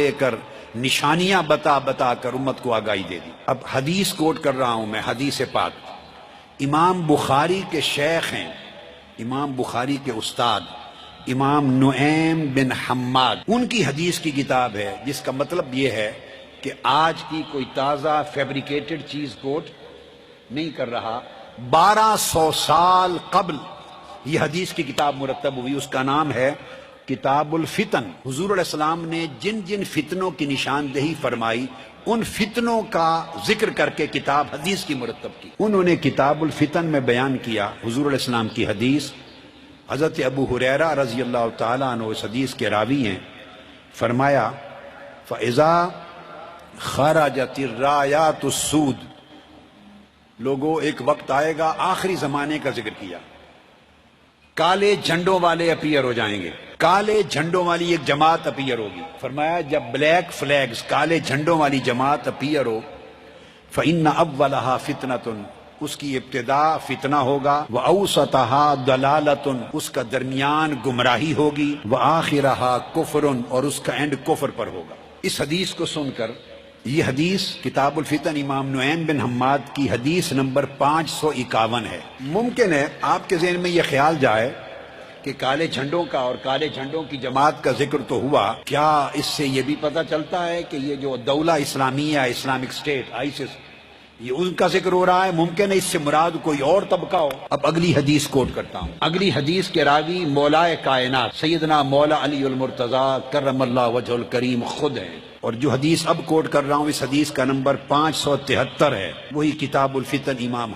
لے کر نشانیاں بتا بتا کر امت کو آگاہی دے دی۔ اب حدیث کوٹ کر رہا ہوں میں، حدیث پاک۔ امام بخاری کے شیخ ہیں، امام بخاری کے استاد امام نعیم بن حماد، ان کی حدیث کی کتاب ہے، جس کا مطلب یہ ہے کہ آج کی کوئی تازہ فیبریکیٹڈ چیز کوٹ نہیں کر رہا۔ 1200 سال قبل یہ حدیث کی کتاب مرتب ہوئی، اس کا نام ہے کتاب الفتن۔ حضور علیہ السلام نے جن جن فتنوں کی نشاندہی فرمائی، ان فتنوں کا ذکر کر کے کتاب حدیث کی مرتب کی۔ انہوں نے کتاب الفتن میں بیان کیا حضور علیہ السلام کی حدیث۔ حضرت ابو ہریرہ رضی اللہ تعالیٰ عنہ اس حدیث کے راوی ہیں، فرمایا فَإِذَا خَرَجَتِ الرَّایَاتُ السُّودُ، لوگوں ایک وقت آئے گا، آخری زمانے کا ذکر کیا، کالے جھنڈوں والے اپیئر ہو جائیں گے، کالے جھنڈوں والی ایک جماعت اپیئر ہوگی۔ فرمایا جب بلیک فلیگز، کالے جھنڈوں والی جماعت اپیئر ہو، فَإِنَّ أَوَّلَهَا فِتْنَةٌ، اس کی ابتدا فتنہ ہوگا، وَأَوْسَطَهَا ضَلَالَةٌ، اس کا درمیان گمراہی ہوگی، وَآخِرَهَا كُفْرٌ، اور اس کا اینڈ کفر پر ہوگا۔ اس حدیث کو سن کر، یہ حدیث کتاب الفتن امام نعیم بن حماد کی حدیث نمبر 551 ہے۔ ممکن ہے آپ کے ذہن میں یہ خیال جائے کہ کالے جھنڈوں کا اور کالے جھنڈوں کی جماعت کا ذکر تو ہوا، کیا اس سے یہ بھی پتہ چلتا ہے کہ یہ جو دولہ اسلامیہ، اسلامک اسٹیٹ، آئیسس، یہ ان کا ذکر ہو رہا ہے؟ ممکن ہے اس سے مراد کوئی اور طبقہ ہو۔ اب اگلی حدیث کوٹ کرتا ہوں۔ اگلی حدیث کے راوی مولائے کائنات سیدنا مولا علی المرتضیٰ کرم اللہ وجہ الکریم خود ہیں، اور جو حدیث اب کوٹ کر رہا ہوں اس حدیث کا نمبر 573 ہے، وہی کتاب الفتن امام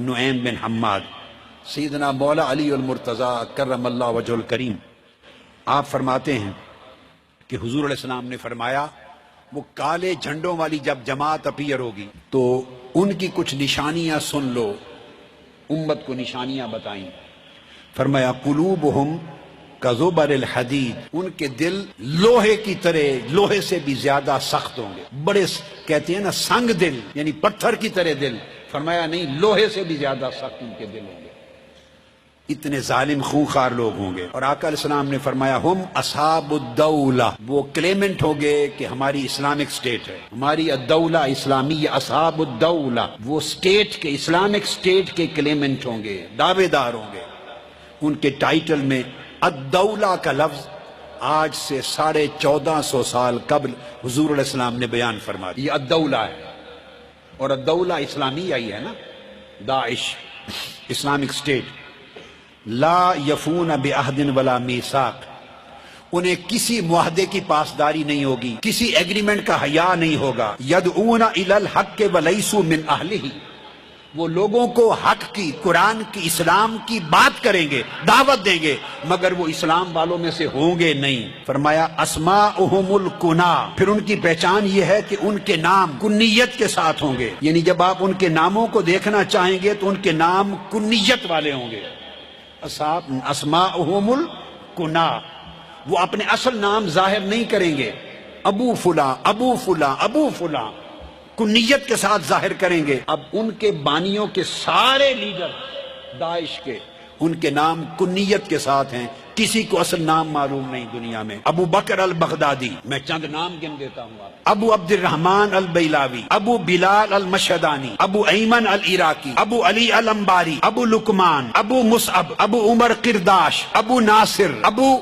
نعیم بن حماد سیدنا مولا علی المرتضیٰ کرم اللہ وجہ الکریم۔ آپ فرماتے ہیں کہ حضور علیہ السلام نے فرمایا وہ کالے جھنڈوں والی جب جماعت اپیئر ہوگی تو ان کی کچھ نشانیاں سن لو، امت کو نشانیاں بتائیں۔ فرمایا قلوبہم کزبر الحدید، ان کے دل لوہے کی طرح، لوہے سے بھی زیادہ سخت ہوں گے، بڑے کہتے ہیں نا سنگ دل، یعنی پتھر کی طرح دل۔ فرمایا نہیں، لوہے سے بھی زیادہ سخت ان کے دل ہوں گے، اتنے ظالم خونخوار لوگ ہوں گے۔ اور آقا علیہ السلام نے فرمایا ہم اصحاب الدولہ، وہ کلیمنٹ ہوں گے کہ ہماری اسلامک سٹیٹ ہے، ہماری الدولہ اسلامیہ، اصحاب الدولہ، وہ سٹیٹ کے، اسلامک سٹیٹ کے کلیمنٹ ہوں گے، دعوے دار ہوں گے۔ ان کے ٹائٹل میں الدولہ کا لفظ آج سے 1450 سال قبل حضور علیہ السلام نے بیان فرما دیا، یہ الدولہ ہے، اور الدولہ اسلامیہ ہی ہے نا، داعش، اسلامک سٹیٹ۔ لا یفون بعہد ولا میثاق، انہیں کسی معاہدے کی پاسداری نہیں ہوگی، کسی ایگریمنٹ کا حیا نہیں ہوگا۔ یدعون الی الحق ولیسوا من اہلہ، وہ لوگوں کو حق کی، قرآن کی، اسلام کی بات کریں گے، دعوت دیں گے، مگر وہ اسلام والوں میں سے ہوں گے نہیں۔ فرمایا اسماؤہم الکنا، پھر ان کی پہچان یہ ہے کہ ان کے نام کنیت کے ساتھ ہوں گے، یعنی جب آپ ان کے ناموں کو دیکھنا چاہیں گے تو ان کے نام کنیت والے ہوں گے۔ اسماؤہم الکنا، وہ اپنے اصل نام ظاہر نہیں کریں گے، ابو فلاں ابو فلاں ابو فلاں، کنیت کے ساتھ ظاہر کریں گے۔ اب ان کے بانیوں کے سارے لیڈر داعش کے، ان کے نام کنیت کے ساتھ ہیں، کسی کو اصل نام معلوم نہیں دنیا میں۔ ابو بکر البغدادی، میں چند نام گن دیتا ہوں آپ، ابو عبد الرحمن البیلاوی، ابو بلال المشہدانی، ابو ایمن العراقی، ابو علی الانباری، ابو لقمان، ابو مصعب، ابو عمر قرداش، ابو ناصر، ابو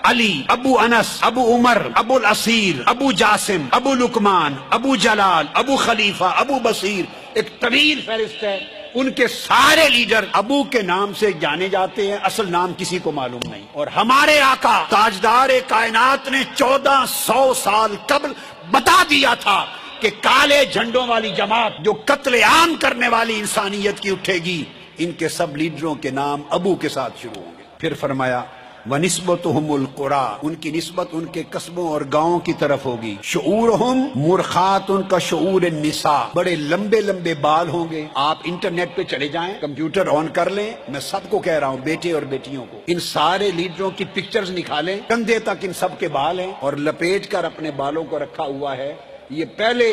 علی، ابو انس، ابو عمر، ابو الاسیر، ابو جاسم، ابو لقمان، ابو جلال، ابو خلیفہ، ابو بصیر، ایک طویل فہرست ہے۔ ان کے سارے لیڈر ابو کے نام سے جانے جاتے ہیں، اصل نام کسی کو معلوم نہیں۔ اور ہمارے آقا تاجدار کائنات نے 1400 سال قبل بتا دیا تھا کہ کالے جھنڈوں والی جماعت جو قتل عام کرنے والی انسانیت کی اٹھے گی، ان کے سب لیڈروں کے نام ابو کے ساتھ شروع ہوں گے۔ پھر فرمایا وَنِسْبَتُهُمُ الْقُرَىٰ، ان کی نسبت ان کے قصبوں اور گاؤں کی طرف ہوگی۔ شعورہم مرخات، ان کا شعور النساء، بڑے لمبے لمبے بال ہوں گے۔ آپ انٹرنیٹ پہ چلے جائیں، کمپیوٹر آن کر لیں، میں سب کو کہہ رہا ہوں، بیٹے اور بیٹیوں کو، ان سارے لیڈروں کی پکچرز نکالیں، کندھے تک ان سب کے بال ہیں، اور لپیٹ کر اپنے بالوں کو رکھا ہوا ہے۔ یہ پہلے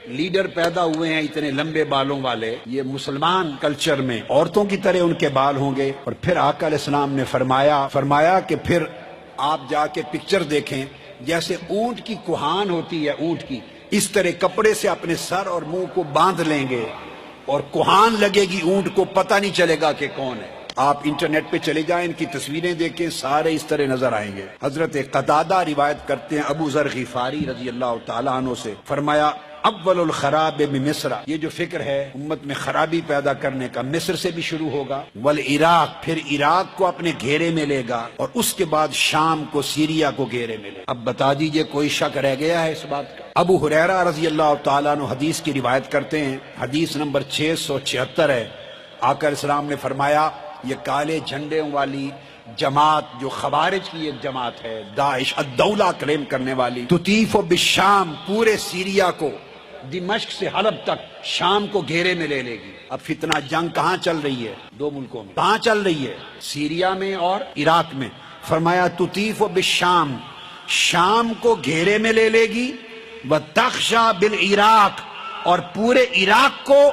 لیڈر پیدا ہوئے ہیں اتنے لمبے بالوں والے، یہ مسلمان کلچر میں عورتوں کی طرح ان کے بال ہوں گے۔ اور پھر آقا علیہ السلام نے فرمایا کہ پھر آپ جا کے پکچر دیکھیں جیسے اونٹ کی کوہان ہوتی ہے اونٹ کی، اس طرح کپڑے سے اپنے سر اور منہ کو باندھ لیں گے اور کوہان لگے گی اونٹ کو، پتہ نہیں چلے گا کہ کون ہے۔ آپ انٹرنیٹ پہ چلے جائیں، ان کی تصویریں دیکھیں، سارے اس طرح نظر آئیں گے۔ حضرت قتادہ روایت کرتے ہیں ابو ذر غفاری رضی اللہ تعالیٰ عنہ سے، فرمایا اول الخراب بمصر، یہ جو فکر ہے امت میں خرابی پیدا کرنے کا مصر سے بھی شروع ہوگا، والعراق، پھر عراق کو اپنے گھیرے میں لے گا، اور اس کے بعد شام کو، سیریا کو گھیرے میں لے گا۔ اب بتا دیجئے کوئی شک رہ گیا ہے اس بات کا؟ ابو ہریرہ رضی اللہ تعالیٰ عنہ حدیث کی روایت کرتے ہیں، حدیث نمبر 676 ہے، آقا علیہ السلام نے فرمایا یہ کالے جھنڈے والی جماعت جو خوارج کی ایک جماعت ہے، داعش الدولہ کلیم کرنے والی، تطیف بالشام، پورے سیریا کو، دمشق سے حلب تک، شام کو گھیرے میں لے لے گی۔ اب فتنہ جنگ کہاں چل رہی ہے؟ دو ملکوں میں۔ کہاں چل رہی ہے؟ سیریا میں اور عراق میں۔ فرمایا تطیف بالشام، شام کو گھیرے میں لے لے گی، وتخشى بالعراق، اور پورے عراق کو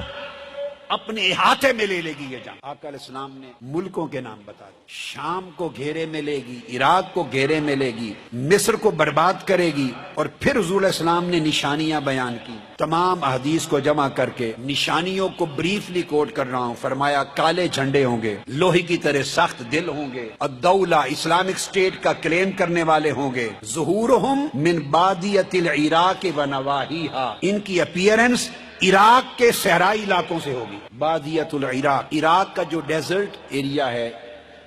اپنے احاطے میں لے لے گی یہ جنگ۔ آقا علیہ السلام نے ملکوں کے نام بتا دیے، شام کو گھیرے میں لے گی، عراق کو گھیرے میں لے گی، مصر کو برباد کرے گی، اور پھر حضور علیہ السلام نے نشانیاں بیان کی، تمام احادیث کو جمع کر کے نشانیوں کو بریفلی کوٹ کر رہا ہوں۔ فرمایا کالے جھنڈے ہوں گے، لوہے کی طرح سخت دل ہوں گے، الدولہ، اسلامک اسٹیٹ کا کلیم کرنے والے ہوں گے، ظہورہم من بادیۃ العراق ونواہیہا، ان کی اپیئرنس عراق کے صحرائی علاقوں سے ہوگی۔ بادیۃ العراق، عراق کا جو ڈیزرٹ ایریا ہے،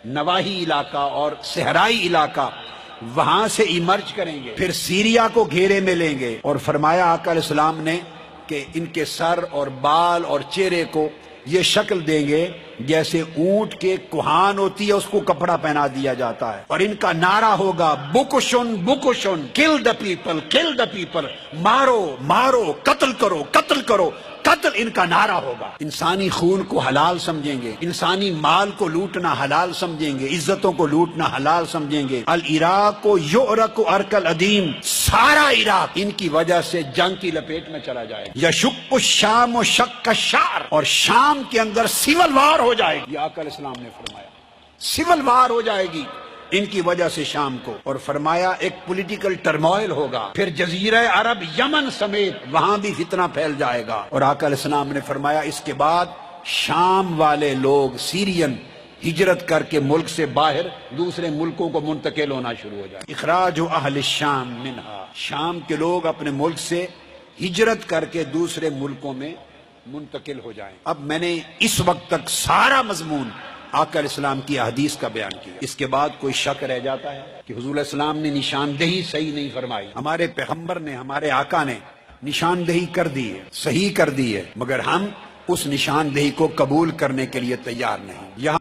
نواحی علاقہ اور صحرائی علاقہ، وہاں سے ایمرج کریں گے، پھر سیریا کو گھیرے میں لیں گے، اور فرمایا آقا علیہ السلام نے کہ ان کے سر اور بال اور چہرے کو یہ شکل دیں گے جیسے اونٹ کے کوہان ہوتی ہے، اس کو کپڑا پہنا دیا جاتا ہے، اور ان کا نعرہ ہوگا بکشن بکشن، کل دا پیپل، کل دا پیپل، مارو مارو، قتل کرو قتل کرو قتل، ان کا نعرہ ہوگا۔ انسانی خون کو حلال سمجھیں گے، انسانی مال کو لوٹنا حلال سمجھیں گے، عزتوں کو لوٹنا حلال سمجھیں گے۔ العراق یعرق عرق العدیم، سارا عراق ان کی وجہ سے جنگ کی لپیٹ میں چلا جائے گا۔ یشق الشام و شق الشعر، اور شام کے اندر سول وار ہو جائے گی، آقا علیہ السلام نے فرمایا سول وار ہو جائے گی ان کی وجہ سے شام کو، اور فرمایا ایک پولیٹیکل ٹرموائل ہوگا، پھر جزیرہ عرب، یمن سمیت وہاں بھی فتنہ پھیل جائے گا، اور آقا علیہ السلام نے فرمایا اس کے بعد شام والے لوگ، سیرین، ہجرت کر کے ملک سے باہر دوسرے ملکوں کو منتقل ہونا شروع ہو جائے۔ اخراج اہل الشام منہا، شام کے لوگ اپنے ملک سے ہجرت کر کے دوسرے ملکوں میں منتقل ہو جائیں۔ اب میں نے اس وقت تک سارا مضمون آقا علیہ السلام کی احادیث کا بیان کیا، اس کے بعد کوئی شک رہ جاتا ہے کہ حضور علیہ السلام نے نشاندہی صحیح نہیں فرمائی؟ ہمارے پیغمبر نے، ہمارے آقا نے نشاندہی کر دی ہے، صحیح کر دی ہے، مگر ہم اس نشاندہی کو قبول کرنے کے لیے تیار نہیں۔ یہاں